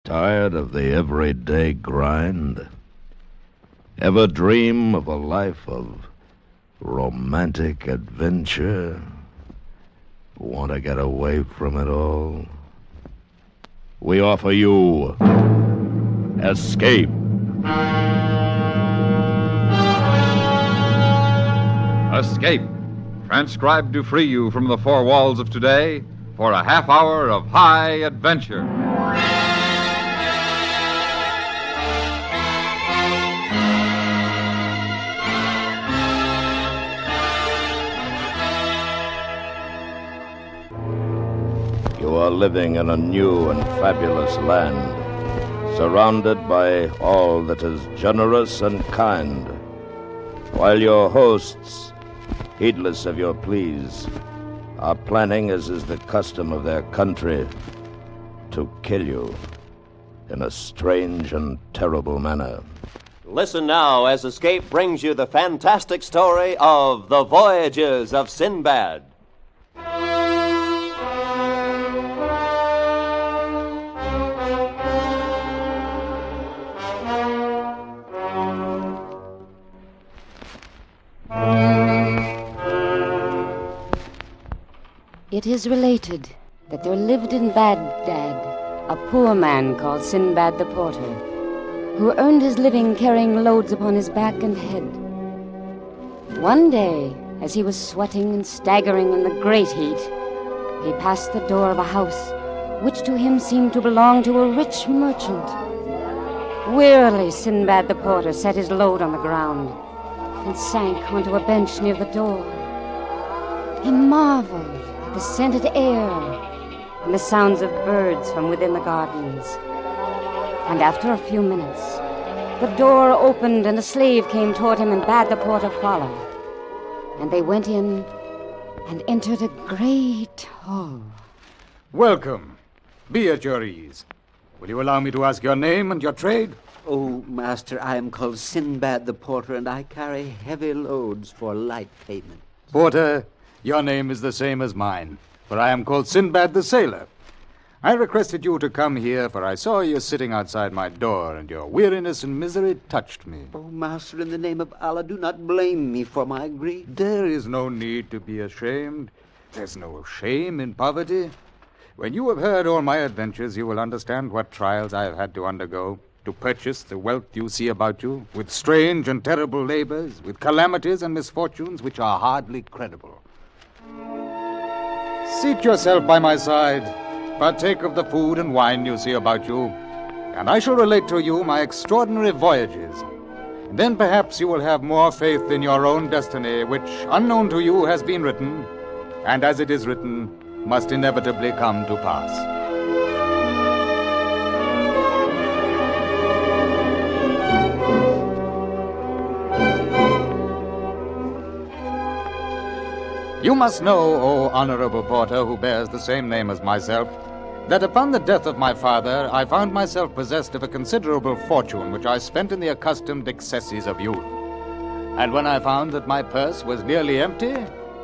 Tired of the everyday grind? Ever dream of a life of romantic adventure? Want to get away from it all? We offer you Escape. Escape, transcribed to free you from the four walls of today for a half hour of high adventure. You are living in a new and fabulous land, surrounded by all that is generous and kind, while your hosts, heedless of your pleas, are planning, as is the custom of their country, to kill you in a strange and terrible manner. Listen now as Escape brings you the fantastic story of the Voyages of Sinbad. It is related that there lived in Baghdad a poor man called Sinbad the Porter, who earned his living carrying loads upon his back and head. One day, as he was sweating and staggering in the great heat, he passed the door of a house which to him seemed to belong to a rich merchant. Wearily, Sinbad the Porter set his load on the ground and sank onto a bench near the door. He marveled at the scented air and the sounds of birds from within the gardens. And after a few minutes, the door opened and a slave came toward him and bade the porter follow. And they went in and entered a great hall. Welcome. Be at your ease. Will you allow me to ask your name and your trade? Oh, master, I am called Sinbad the Porter, and I carry heavy loads for light payment. Porter, your name is the same as mine, for I am called Sinbad the Sailor. I requested you to come here, for I saw you sitting outside my door, and your weariness and misery touched me. Oh, master, in the name of Allah, do not blame me for my grief. There is no need to be ashamed. There's no shame in poverty. When you have heard all my adventures, you will understand what trials I have had to undergo to purchase the wealth you see about you, with strange and terrible labors, with calamities and misfortunes which are hardly credible. Seat yourself by my side, partake of the food and wine you see about you, and I shall relate to you my extraordinary voyages. And then perhaps you will have more faith in your own destiny, which, unknown to you, has been written, and as it is written, must inevitably come to pass. You must know, O honorable porter, who bears the same name as myself, that upon the death of my father, I found myself possessed of a considerable fortune which I spent in the accustomed excesses of youth. And when I found that my purse was nearly empty,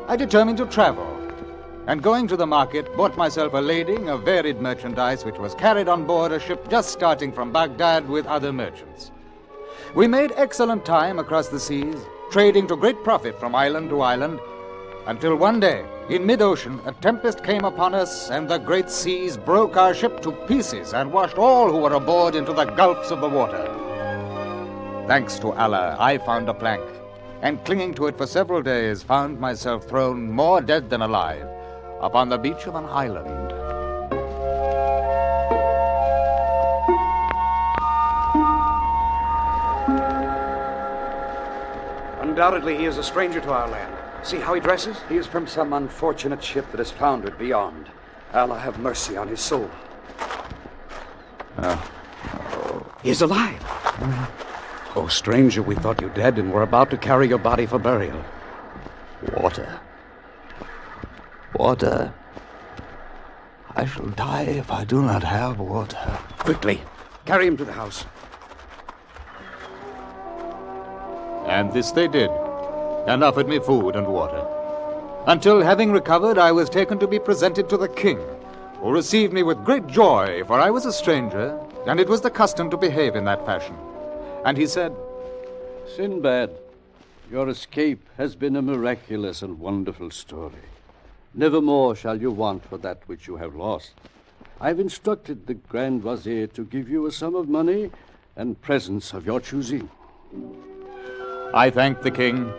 I determined to travel. And going to the market, bought myself a lading of varied merchandise which was carried on board a ship just starting from Baghdad with other merchants. We made excellent time across the seas, trading to great profit from island to island, until one day, in mid-ocean, a tempest came upon us, and the great seas broke our ship to pieces and washed all who were aboard into the gulfs of the water. Thanks to Allah, I found a plank, and clinging to it for several days, found myself thrown more dead than alive upon the beach of an island. Undoubtedly, he is a stranger to our land. See how he dresses? He is from some unfortunate ship that has foundered beyond. Allah have mercy on his soul. He is alive. Oh, stranger, we thought you dead and were about to carry your body for burial. Water. Water. I shall die if I do not have water. Quickly, carry him to the house. And this they did, and offered me food and water, until, having recovered, I was taken to be presented to the king, who received me with great joy, for I was a stranger, and it was the custom to behave in that fashion. And he said, Sinbad, your escape has been a miraculous and wonderful story. Nevermore shall you want for that which you have lost. I've instructed the Grand Wazir to give you a sum of money and presents of your choosing. I thanked the king,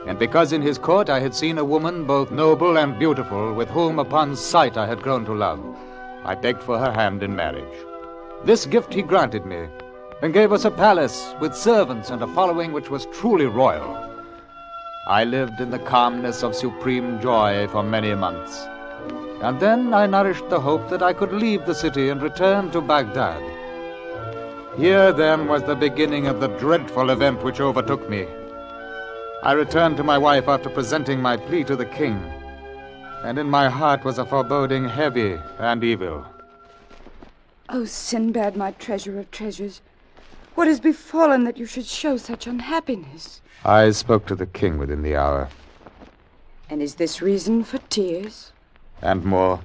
and because in his court I had seen a woman both noble and beautiful, with whom upon sight I had grown to love, I begged for her hand in marriage. This gift he granted me, and gave us a palace with servants and a following which was truly royal. I lived in the calmness of supreme joy for many months, and then I nourished the hope that I could leave the city and return to Baghdad. Here, then, was the beginning of the dreadful event which overtook me. I returned to my wife after presenting my plea to the king, and in my heart was a foreboding heavy and evil. Oh, Sinbad, my treasure of treasures, what has befallen that you should show such unhappiness? I spoke to the king within the hour. And is this reason for tears? And more.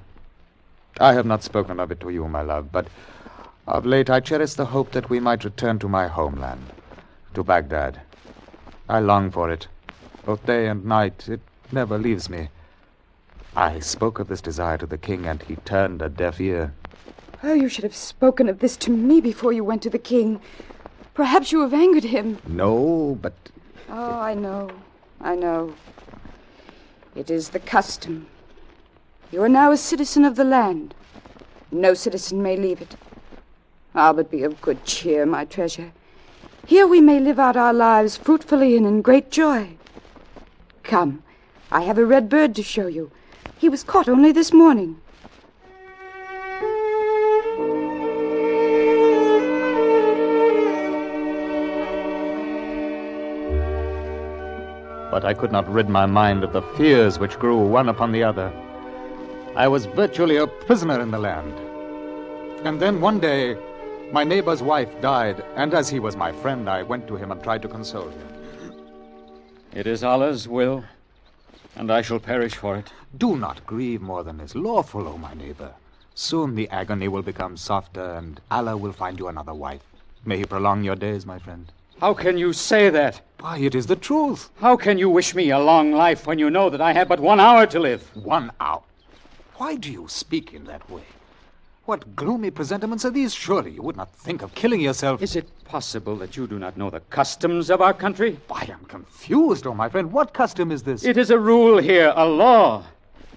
I have not spoken of it to you, my love, but of late I cherish the hope that we might return to my homeland, to Baghdad. I long for it. Both day and night, it never leaves me. I spoke of this desire to the king, and he turned a deaf ear. Oh, you should have spoken of this to me before you went to the king. Perhaps you have angered him. No, but... Oh, I know. It is the custom. You are now a citizen of the land. No citizen may leave it. Ah, but be of good cheer, my treasure. Here we may live out our lives fruitfully and in great joy. Come, I have a red bird to show you. He was caught only this morning. But I could not rid my mind of the fears which grew one upon the other. I was virtually a prisoner in the land. And then one day, my neighbor's wife died, and as he was my friend, I went to him and tried to console him. It is Allah's will, and I shall perish for it. Do not grieve more than is lawful, O my neighbor. Soon the agony will become softer, and Allah will find you another wife. May he prolong your days, my friend. How can you say that? Why, it is the truth. How can you wish me a long life when you know that I have but 1 hour to live? 1 hour? Why do you speak in that way? What gloomy presentiments are these? Surely you would not think of killing yourself. Is it possible that you do not know the customs of our country? I am confused, oh my friend. What custom is this? It is a rule here, a law,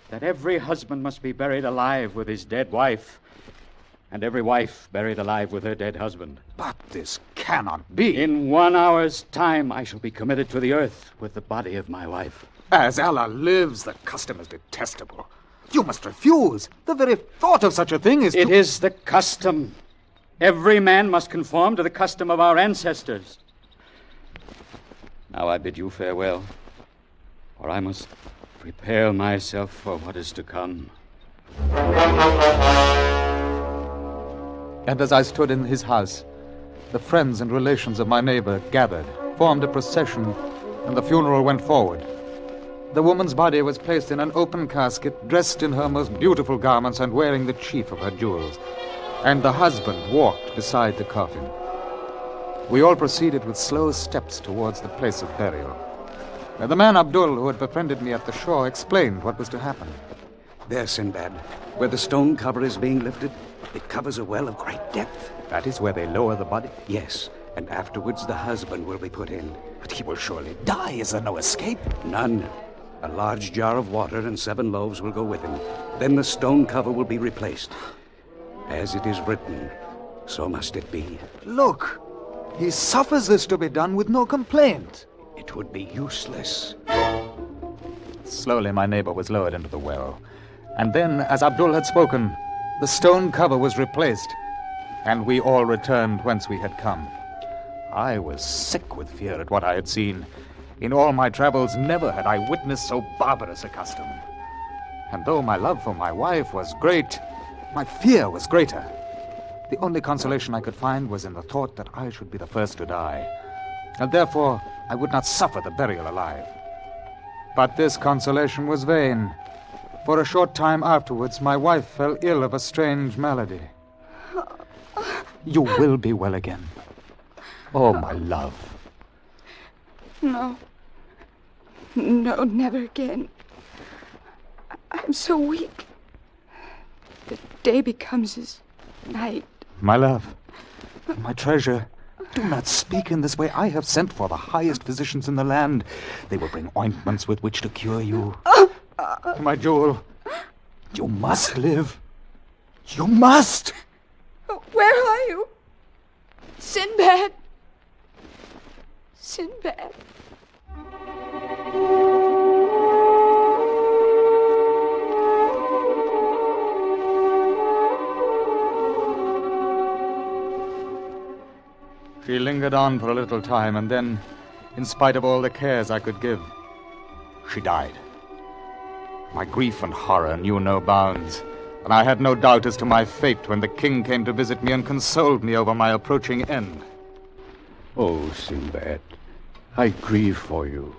that every husband must be buried alive with his dead wife, and every wife buried alive with her dead husband. But this cannot be. In 1 hour's time, I shall be committed to the earth with the body of my wife. As Allah lives, the custom is detestable. You must refuse. The very thought of such a thing is... It is the custom. Every man must conform to the custom of our ancestors. Now I bid you farewell, for I must prepare myself for what is to come. And as I stood in his house, the friends and relations of my neighbor gathered, formed a procession, and the funeral went forward. The woman's body was placed in an open casket, dressed in her most beautiful garments and wearing the chief of her jewels. And the husband walked beside the coffin. We all proceeded with slow steps towards the place of burial. And the man Abdul, who had befriended me at the shore, explained what was to happen. There, Sinbad, where the stone cover is being lifted, it covers a well of great depth. That is where they lower the body? Yes, and afterwards the husband will be put in. But he will surely die. Is there no escape? None. A large jar of water and 7 loaves will go with him. Then the stone cover will be replaced. As it is written, so must it be. Look, he suffers this to be done with no complaint. It would be useless. Slowly my neighbor was lowered into the well. And then, as Abdul had spoken, the stone cover was replaced, and we all returned whence we had come. I was sick with fear at what I had seen. In all my travels, never had I witnessed so barbarous a custom. And though my love for my wife was great, my fear was greater. The only consolation I could find was in the thought that I should be the first to die, and therefore I would not suffer the burial alive. But this consolation was vain. For a short time afterwards, my wife fell ill of a strange malady. You will be well again. Oh, my love. No. No, never again. I'm so weak. The day becomes as night. My love, my treasure, do not speak in this way. I have sent for the highest physicians in the land. They will bring ointments with which to cure you. My jewel, you must live. You must! Where are you? Sinbad! Sinbad! She lingered on for a little time, and then, in spite of all the cares I could give, she died. My grief and horror knew no bounds, and I had no doubt as to my fate when the king came to visit me and consoled me over my approaching end. Oh, Sinbad, I grieve for you,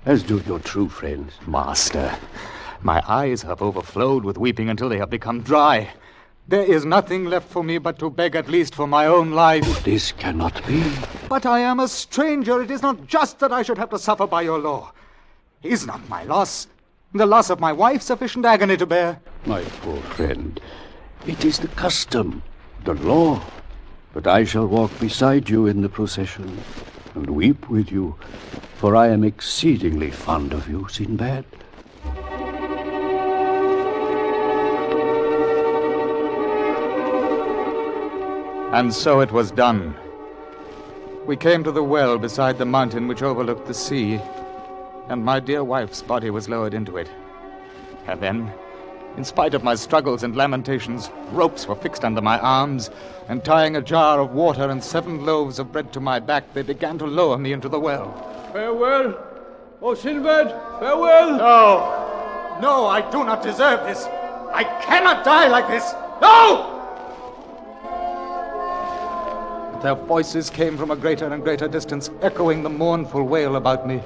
as do your true friends. Master, my eyes have overflowed with weeping until they have become dry. There is nothing left for me but to beg at least for my own life. This cannot be. But I am a stranger. It is not just that I should have to suffer by your law. Is not my loss, the loss of my wife, sufficient agony to bear? My poor friend, it is the custom, the law. But I shall walk beside you in the procession and weep with you, for I am exceedingly fond of you, Sinbad. And so it was done. We came to the well beside the mountain which overlooked the sea, and my dear wife's body was lowered into it. And then, in spite of my struggles and lamentations, ropes were fixed under my arms, and tying a jar of water and 7 loaves of bread to my back, they began to lower me into the well. Farewell, oh Sinbad, farewell! No, I do not deserve this. I cannot die like this. No! Their voices came from a greater and greater distance, echoing the mournful wail about me,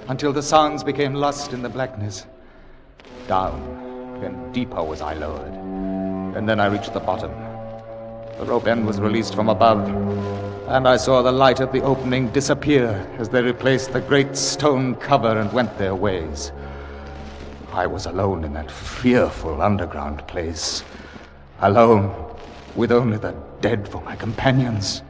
until the sounds became lost in the blackness. Down, then deeper was I lowered, and then I reached the bottom. The rope end was released from above, and I saw the light of the opening disappear as they replaced the great stone cover and went their ways. I was alone in that fearful underground place, alone, with only the dead for my companions.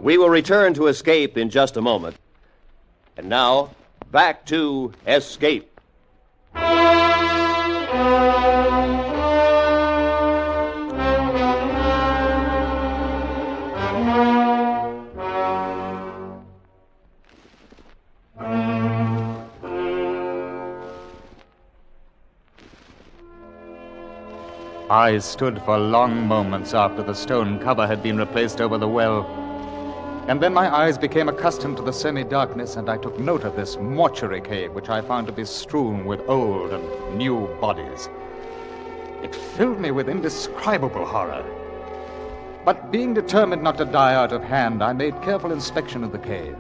We will return to Escape in just a moment. And now, back to Escape. I stood for long moments after the stone cover had been replaced over the well. And then my eyes became accustomed to the semi-darkness, and I took note of this mortuary cave, which I found to be strewn with old and new bodies. It filled me with indescribable horror. But being determined not to die out of hand, I made careful inspection of the cave.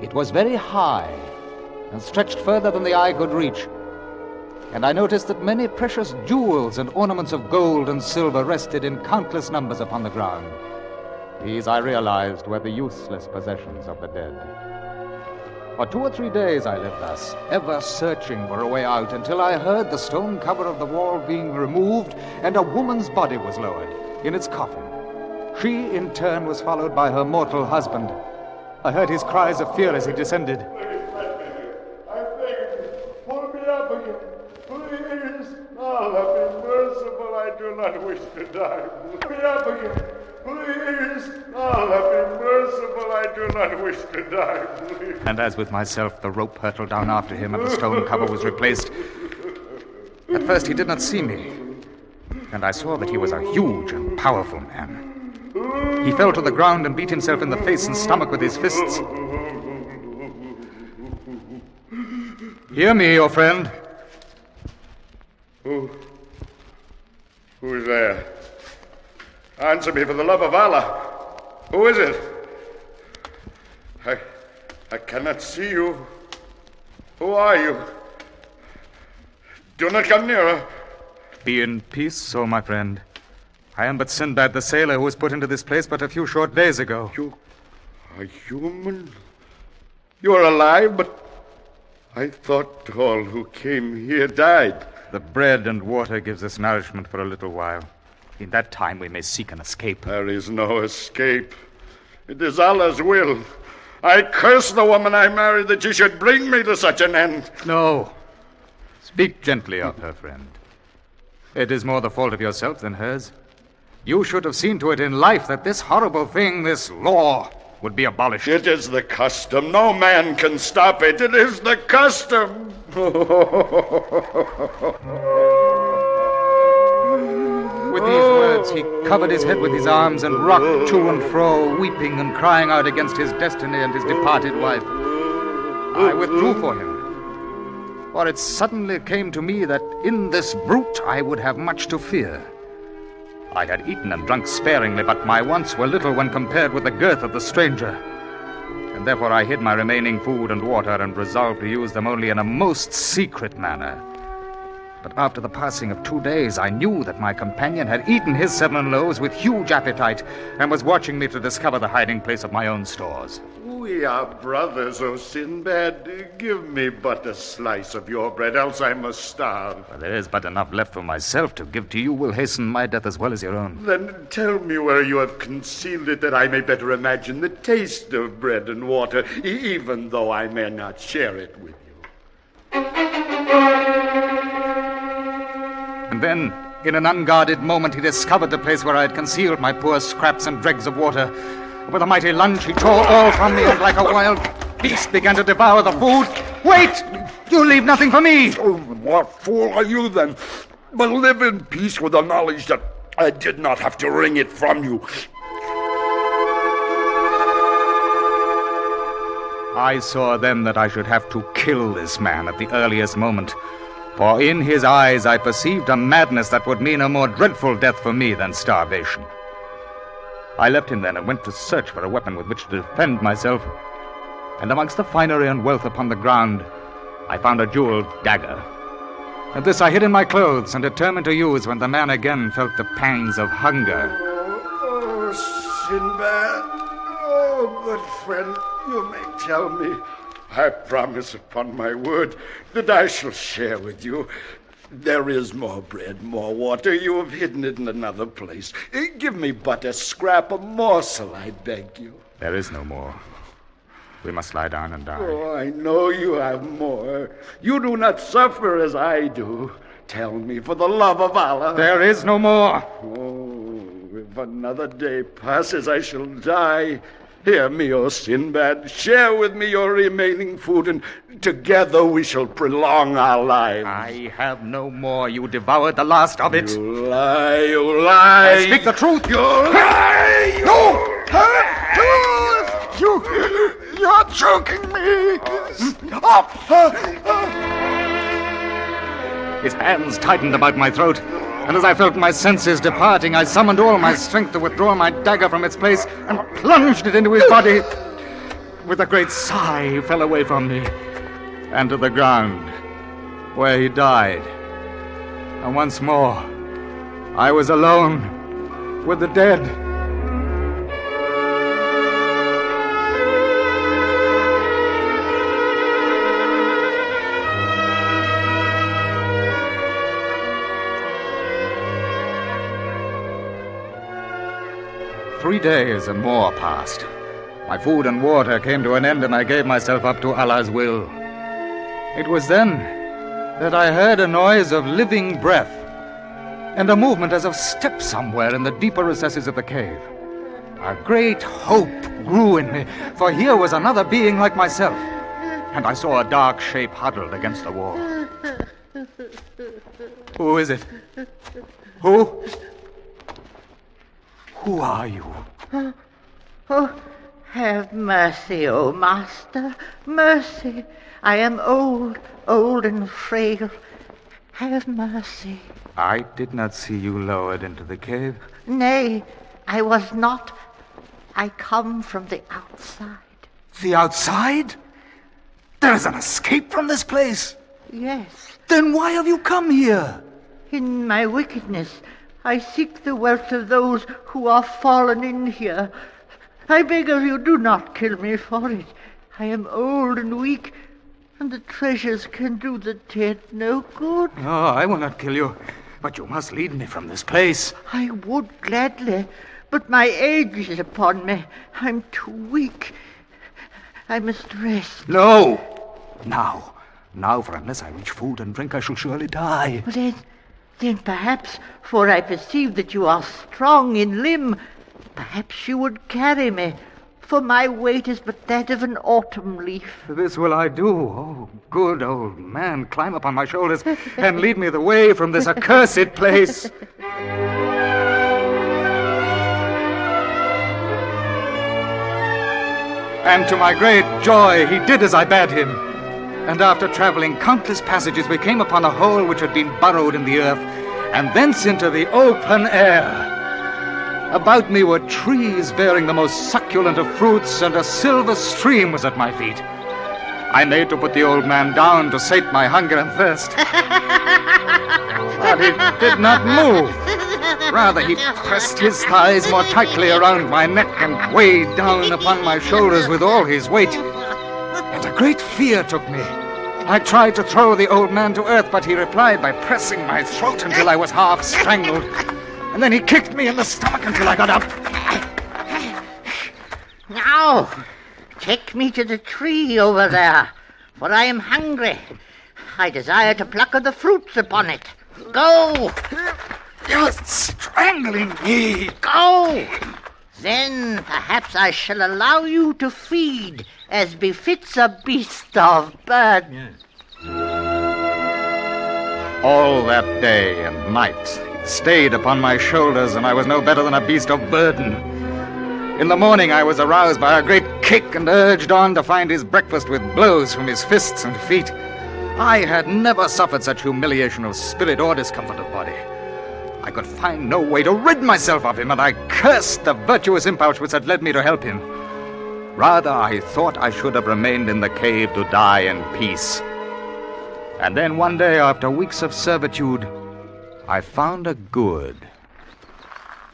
It was very high and stretched further than the eye could reach. And I noticed that many precious jewels and ornaments of gold and silver rested in countless numbers upon the ground. These, I realized, were the useless possessions of the dead. For 2 or 3 days I lived thus, ever searching for a way out, until I heard the stone cover of the wall being removed, and a woman's body was lowered in its coffin. She, in turn, was followed by her mortal husband. I heard his cries of fear as he descended. I beg you, pull me up again. Please. Allah be merciful. I do not wish to die. Pull me up again. Please, Allah be merciful. I do not wish to die. Please. And as with myself, the rope hurtled down after him, and the stone cover was replaced. At first, he did not see me, and I saw that he was a huge and powerful man. He fell to the ground and beat himself in the face and stomach with his fists. Hear me, your friend. Who's there? Answer me for the love of Allah. Who is it? I cannot see you. Who are you? Do not come nearer. Be in peace, O my friend. I am but Sinbad the sailor who was put into this place but a few short days ago. You are human? You are alive, but I thought all who came here died. The bread and water gives us nourishment for a little while. In that time we may seek an escape. There is no escape. It is Allah's will. I curse the woman I married that she should bring me to such an end. No. Speak gently of her, friend. It is more the fault of yourself than hers. You should have seen to it in life that this horrible thing, this law, would be abolished. It is the custom. No man can stop it. It is the custom. With these words, he covered his head with his arms and rocked to and fro, weeping and crying out against his destiny and his departed wife. I withdrew for him, for it suddenly came to me that in this brute I would have much to fear. I had eaten and drunk sparingly, but my wants were little when compared with the girth of the stranger. And therefore I hid my remaining food and water and resolved to use them only in a most secret manner. But after the passing of 2 days, I knew that my companion had eaten his 7 loaves with huge appetite and was watching me to discover the hiding place of my own stores. We are brothers, O Sinbad. Give me but a slice of your bread, else I must starve. Well, there is but enough left for myself to give to you will hasten my death as well as your own. Then tell me where you have concealed it, that I may better imagine the taste of bread and water, even though I may not share it with you. And then, in an unguarded moment, he discovered the place where I had concealed my poor scraps and dregs of water. With a mighty lunge, he tore all from me, and like a wild beast began to devour the food. Wait! You leave nothing for me! Oh, what fool are you, then? But live in peace with the knowledge that I did not have to wring it from you. I saw then that I should have to kill this man at the earliest moment, for in his eyes I perceived a madness that would mean a more dreadful death for me than starvation. I left him then and went to search for a weapon with which to defend myself, and amongst the finery and wealth upon the ground, I found a jeweled dagger. And this I hid in my clothes and determined to use when the man again felt the pangs of hunger. Oh, Sinbad. Oh, good friend, you may tell me. I promise upon my word that I shall share with you. There is more bread, more water. You have hidden it in another place. Give me but a scrap, a morsel, I beg you. There is no more. We must lie down and die. Oh, I know you have more. You do not suffer as I do. Tell me, for the love of Allah. There is no more. Oh, if another day passes, I shall die. Hear me, O Sinbad. Share with me your remaining food, and together we shall prolong our lives. I have no more. You devoured the last of it. You lie, you lie. I speak the truth. You lie. You're choking me. Up. His hands tightened about my throat, and as I felt my senses departing, I summoned all my strength to withdraw my dagger from its place and plunged it into his body. With a great sigh, he fell away from me and to the ground, where he died. And once more, I was alone with the dead. Three days and more passed. My food and water came to an end, and I gave myself up to Allah's will. It was then that I heard a noise of living breath and a movement as of steps somewhere in the deeper recesses of the cave. A great hope grew in me, for here was another being like myself, and I saw a dark shape huddled against the wall. Who is it? Who? Who are you? Oh, have mercy, O Master, mercy. I am old and frail. Have mercy. I did not see you lowered into the cave. Nay, I was not. I come from the outside. The outside? There is an escape from this place? Yes. Then why have you come here? In my wickedness, I seek the wealth of those who are fallen in here. I beg of you, do not kill me for it. I am old and weak, and the treasures can do the dead no good. No, I will not kill you, but you must lead me from this place. I would gladly, but my age is upon me. I'm too weak. I must rest. No! Now, for unless I reach food and drink, I shall surely die. Well, then perhaps, for I perceive that you are strong in limb, perhaps you would carry me, for my weight is but that of an autumn leaf. This will I do. Oh, good old man, climb upon my shoulders and lead me the way from this accursed place. And to my great joy, he did as I bade him. And after traveling countless passages, we came upon a hole which had been burrowed in the earth, and thence into the open air. About me were trees bearing the most succulent of fruits, and a silver stream was at my feet. I made to put the old man down to sate my hunger and thirst. But he did not move. Rather, he pressed his thighs more tightly around my neck and weighed down upon my shoulders with all his weight. And a great fear took me. I tried to throw the old man to earth, but he replied by pressing my throat until I was half strangled. And then he kicked me in the stomach until I got up. Now, take me to the tree over there, for I am hungry. I desire to pluck of the fruits upon it. Go! You're strangling me. Go! Then perhaps I shall allow you to feed, as befits a beast of burden. All that day and night he stayed upon my shoulders, and I was no better than a beast of burden. In the morning I was aroused by a great kick and urged on to find his breakfast with blows from his fists and feet. I had never suffered such humiliation of spirit or discomfort of body. I could find no way to rid myself of him, and I cursed the virtuous impulse which had led me to help him. Rather, I thought I should have remained in the cave to die in peace. And then one day, after weeks of servitude, I found a gourd.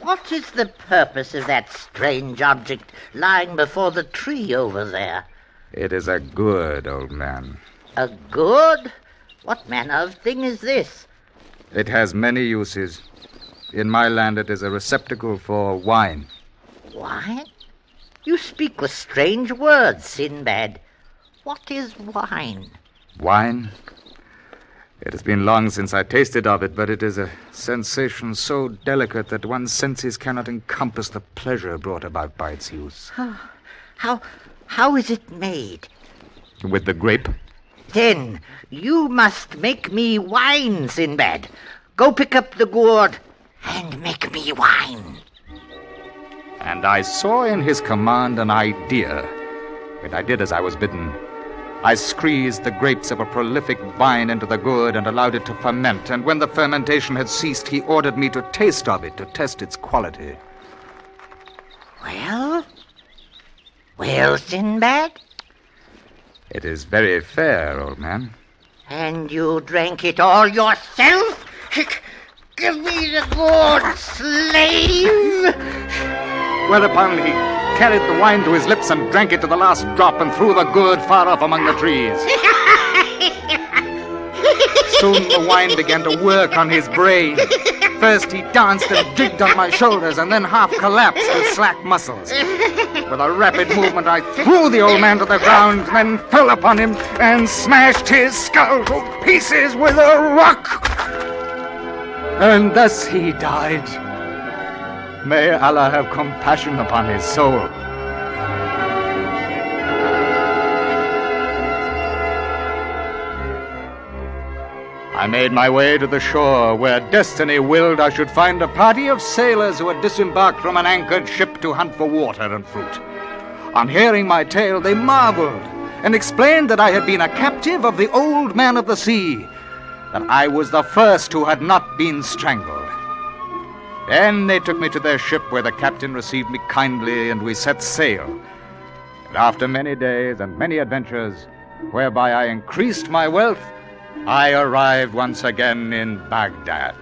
What is the purpose of that strange object lying before the tree over there? It is a gourd, old man. A gourd? What manner of thing is this? It has many uses. In my land, it is a receptacle for wine. Wine? You speak with strange words, Sinbad. What is wine? Wine? It has been long since I tasted of it, but it is a sensation so delicate that one's senses cannot encompass the pleasure brought about by its use. How is it made? With the grape? Then you must make me wine, Sinbad. Go pick up the gourd and make me wine. And I saw in his command an idea, and I did as I was bidden. I squeezed the grapes of a prolific vine into the gourd and allowed it to ferment, and when the fermentation had ceased, he ordered me to taste of it to test its quality. Well, Sinbad? It is very fair, old man. And you drank it all yourself? Give me the gourd, slave! Whereupon he carried the wine to his lips and drank it to the last drop and threw the gourd far off among the trees. Soon the wine began to work on his brain. First he danced and jigged on my shoulders and then half collapsed with slack muscles. With a rapid movement I threw the old man to the ground, then fell upon him and smashed his skull to pieces with a rock. And thus he died. May Allah have compassion upon his soul. I made my way to the shore, where destiny willed I should find a party of sailors who had disembarked from an anchored ship to hunt for water and fruit. On hearing my tale, they marveled and explained that I had been a captive of the Old Man of the Sea, that I was the first who had not been strangled. Then they took me to their ship, where the captain received me kindly, and we set sail. And after many days and many adventures, whereby I increased my wealth, I arrived once again in Baghdad,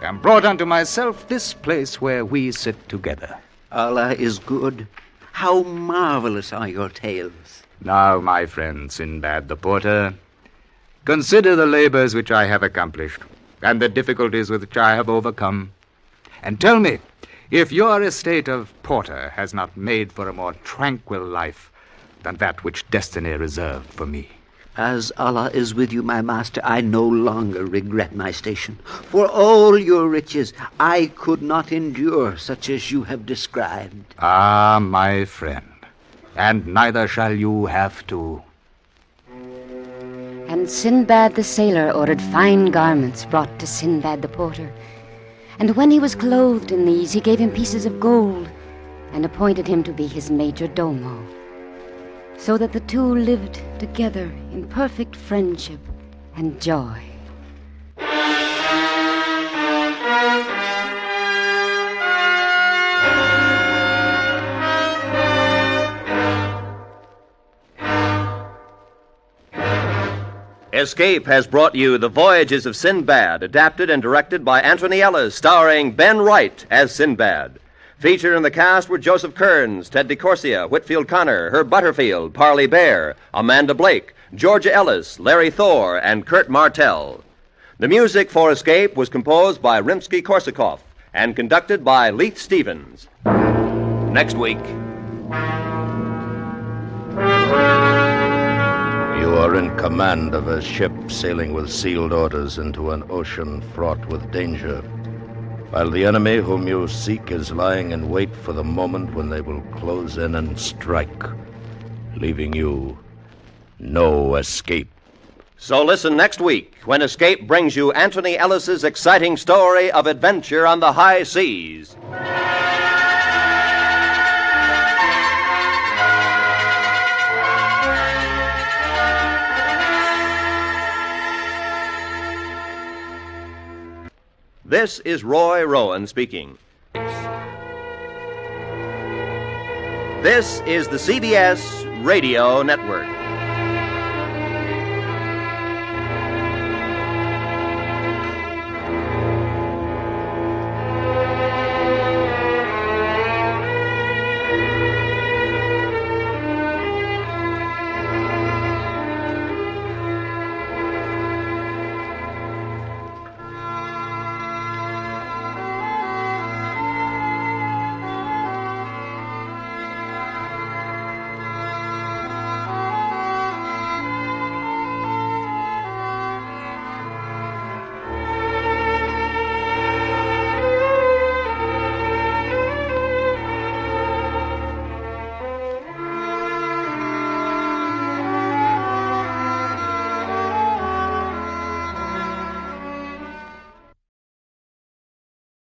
and brought unto myself this place where we sit together. Allah is good. How marvelous are your tales. Now, my friend Sinbad the porter, consider the labors which I have accomplished, and the difficulties which I have overcome, and tell me if your estate of porter has not made for a more tranquil life than that which destiny reserved for me. As Allah is with you, my master, I no longer regret my station. For all your riches, I could not endure such as you have described. Ah, my friend, and neither shall you have to. And Sinbad the sailor ordered fine garments brought to Sinbad the porter. And when he was clothed in these, he gave him pieces of gold and appointed him to be his major domo, so that the two lived together in perfect friendship and joy. Escape has brought you The Voyages of Sinbad, adapted and directed by Anthony Ellis, starring Ben Wright as Sinbad. Featured in the cast were Joseph Kearns, Ted DeCorsia, Whitfield Connor, Herb Butterfield, Parley Bear, Amanda Blake, Georgia Ellis, Larry Thor, and Kurt Martell. The music for Escape was composed by Rimsky-Korsakov and conducted by Leith Stevens. Next week. You are in command of a ship sailing with sealed orders into an ocean fraught with danger, while the enemy whom you seek is lying in wait for the moment when they will close in and strike, leaving you no escape. So listen next week when Escape brings you Anthony Ellis's exciting story of adventure on the high seas. This is Roy Rowan speaking. This is the CBS Radio Network.